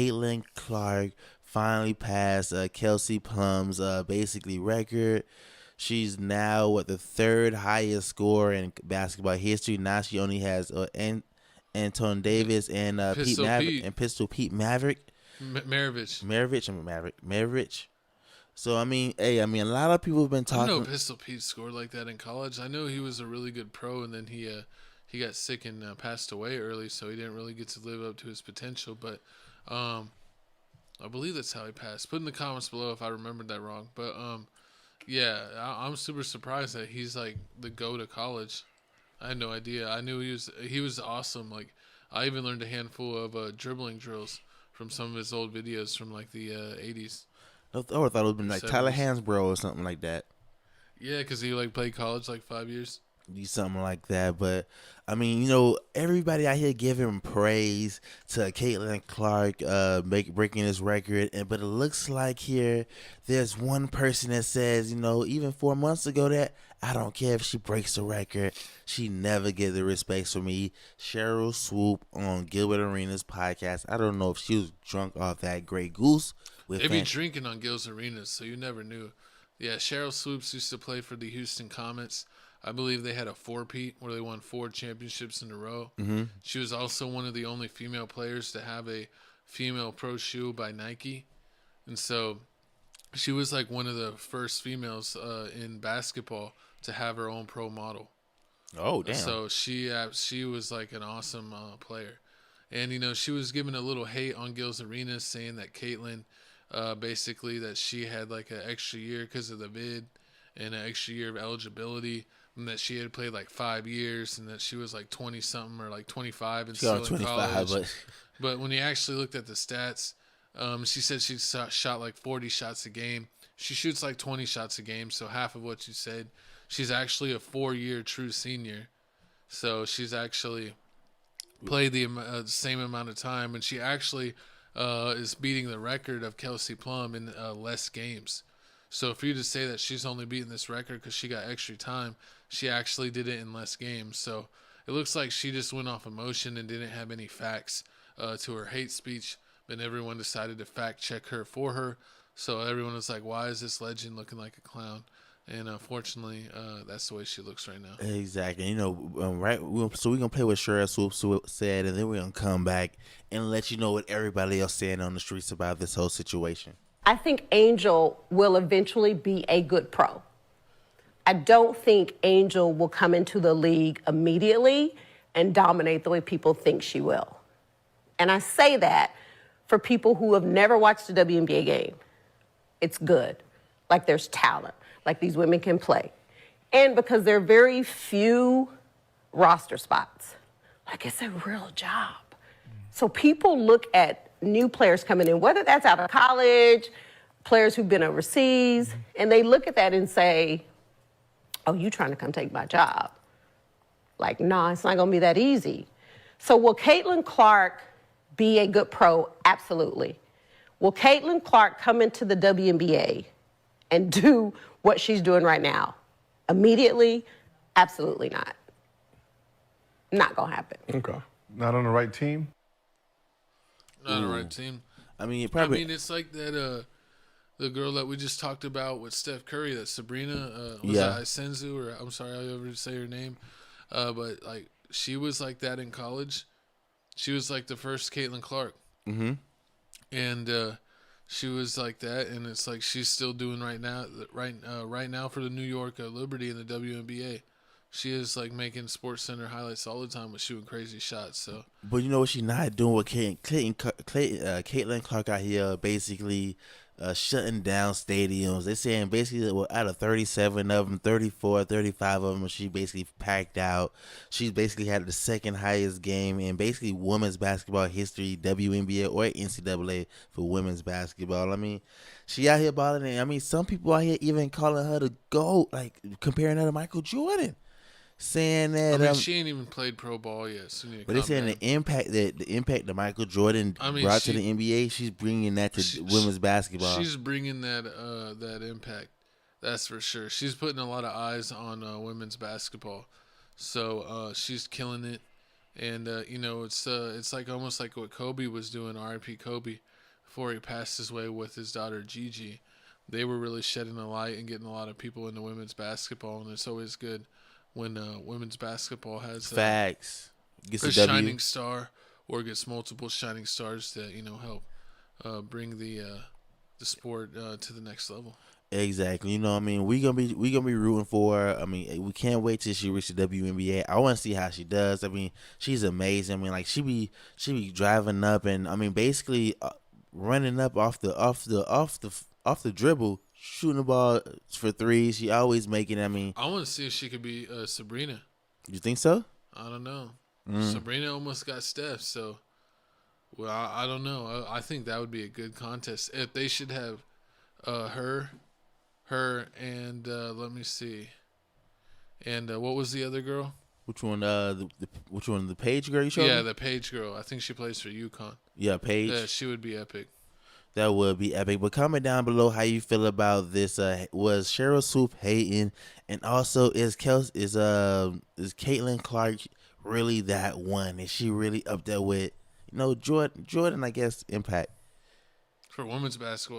Caitlin Clark finally passed Kelsey Plum's basically record. She's now the third highest scorer in basketball history. Now she only has Anton Davis and Pete Pistol Maverick Pete. and Pistol Pete Maverick. Maravich. Maravich. So I mean, hey, I mean, a lot of people have been I didn't know talking. Pistol Pete scored like that in college. I know he was a really good pro, and then he got sick and passed away early, so he didn't really get to live up to his potential. But I believe that's how he passed. Put in the comments below if I remembered that wrong. But yeah, I'm super surprised that he's like the go to college. I had no idea. I knew he was awesome. Like I even learned a handful of dribbling drills from some of his old videos from like the 80s. I would have thought it would have been like Tyler 70s. Hansbrough or something like that. Yeah, because he like played college like 5 years. Do something like that. But I mean, everybody out here giving praise to Caitlin Clark breaking this record, but it looks like here there's one person that says, even 4 months ago that I don't care if she breaks the record, she never get the respect from me. Cheryl Swoopes on Gilbert Arenas podcast. I don't know if she was drunk off that Grey Goose. They be drinking on Gil's Arenas, so you never knew. Yeah, Cheryl Swoopes used to play for the Houston Comets. I believe they had a four-peat where they won 4 championships in a row. Mm-hmm. She was also one of the only female players to have a female pro shoe by Nike. And so she was like one of the first females in basketball to have her own pro model. Oh, damn. So she was like an awesome player. And, she was giving a little hate on Gil's Arenas, saying that Caitlin, basically that she had like an extra year because of the vid and an extra year of eligibility, and that she had played like 5 years, and that she was like 20 something or like 25 and still in college. But when you actually looked at the stats, she said she shot like 40 shots a game. She shoots like 20 shots a game, so half of what you said. She's actually a 4-year true senior, so she's actually played the same amount of time, and she actually is beating the record of Kelsey Plum in less games. So for you to say that she's only beating this record because she got extra time, she actually did it in less games. So it looks like she just went off emotion and didn't have any facts to her hate speech. But everyone decided to fact check her for her. So everyone was like, why is this legend looking like a clown? And unfortunately, that's the way she looks right now. Exactly. Right. So we're going to play what Cheryl Swoopes said, and then we're going to come back and let you know what everybody else saying on the streets about this whole situation. I think Angel will eventually be a good pro. I don't think Angel will come into the league immediately and dominate the way people think she will. And I say that for people who have never watched a WNBA game. It's good. Like there's talent. Like these women can play. And because there are very few roster spots. Like it's a real job. So people look at new players coming in, whether that's out of college, players who've been overseas, and they look at that and say, oh, you trying to come take my job. Like, nah, it's not going to be that easy. So will Caitlin Clark be a good pro? Absolutely. Will Caitlin Clark come into the WNBA and do what she's doing right now? Immediately? Absolutely not. Not going to happen. Okay. Not on the right team? Not on the right team. I mean, it's like that the girl that we just talked about with Steph Curry, that Sabrina, that Senzu, or I'm sorry, I ever say her name. But like she was like that in college. She was like the first Caitlin Clark. Mm-hmm. And she was like that, and it's like she's still doing right now for the New York Liberty in the WNBA. She is like making Sports Center highlights all the time with shooting crazy shots. So, but you know what she's not doing with Caitlin Clark out here, basically shutting down stadiums. They're saying basically out of 37 of them, 34, 35 of them, she basically packed out. She's basically had the second highest game in basically women's basketball history, WNBA or NCAA for women's basketball. I mean, she out here balling, and I mean, some people out here even calling her the GOAT, like comparing her to Michael Jordan. Saying that she ain't even played pro ball yet. So but they're saying the impact that Michael Jordan brought to the NBA, she's bringing that to women's basketball. She's bringing that impact, that's for sure. She's putting a lot of eyes on women's basketball, so she's killing it. And it's like almost like what Kobe was doing. R.I.P. Kobe. before he passed his way with his daughter Gigi. They were really shedding a light and getting a lot of people into women's basketball, and it's always good when women's basketball has Facts. Gets a a W. shining star or gets multiple shining stars that help bring the sport to the next level. Exactly. You know what I mean? We gonna be rooting for her. I mean, we can't wait till she reaches the WNBA. I want to see how she does. I mean, she's amazing. I mean, like she be driving up and I mean, basically running up off the dribble, shooting the ball for threes. She always making. I mean, I want to see if she could be Sabrina. you think so? I don't know. Sabrina almost got Steph, so well, I don't know. I think that would be a good contest. If they should have her, and let me see. And what was the other girl? Which one? Which one? The Page girl you showed? Yeah, me? the Page girl. I think she plays for UConn. Yeah, Page. Yeah, she would be epic. That would be epic. But comment down below how you feel about this. Was Cheryl Swoopes hating, and also is Caitlin Clark really that one? Is she really up there with Jordan? I guess Impact. For women's basketball.